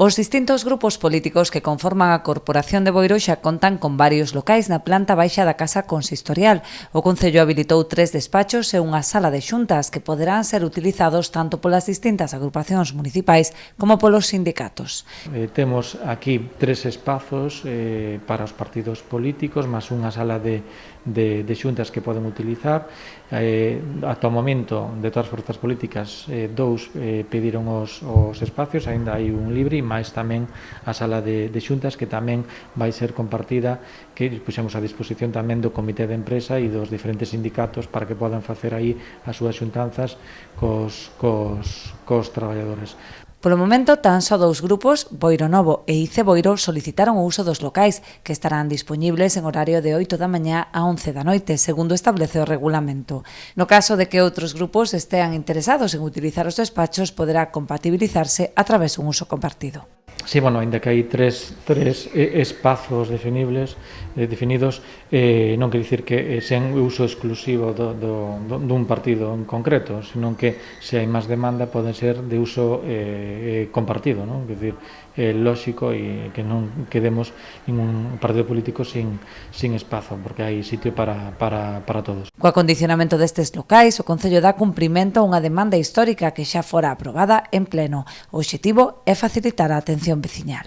Os distintos grupos políticos que conforman a Corporación de Boiro xa contan con varios locais na planta baixa da Casa Consistorial. O Concello habilitou 3 despachos e unha sala de xuntas que poderán ser utilizados tanto polas distintas agrupacións municipais como polos sindicatos. Temos aquí 3 espazos para os partidos políticos, máis unha sala de xuntas que poden utilizar. Ata o momento, de todas as forzas políticas, 2 pediron os espacios, aínda hai un libre, máis tamén a sala de xuntas que tamén vai ser compartida, que puxemos a disposición tamén do Comité de Empresa e dos diferentes sindicatos para que podan facer aí as súas xuntanzas cos traballadores. Polo momento, tan só 2 grupos, Boiro Novo e ICE Boiro, solicitaron o uso dos locais, que estarán dispoñibles en horario de 8 da mañá a 11 da noite, segundo establece o regulamento. No caso de que outros grupos estean interesados en utilizar os despachos, poderá compatibilizarse a través dun uso compartido. Sí, bueno, ainda que hai tres espazos definidos, non quer dicir que sen uso exclusivo dun partido en concreto, senón que se hai máis demanda poden ser de uso compartido, non? Quer dicir, lóxico e que non quedemos ningún partido político sin espazo, porque hai sitio para todos. Co acondicionamento destes locais, o Concello dá cumprimento a unha demanda histórica que xa fora aprobada en pleno. O obxectivo é facilitar a atención veciñal.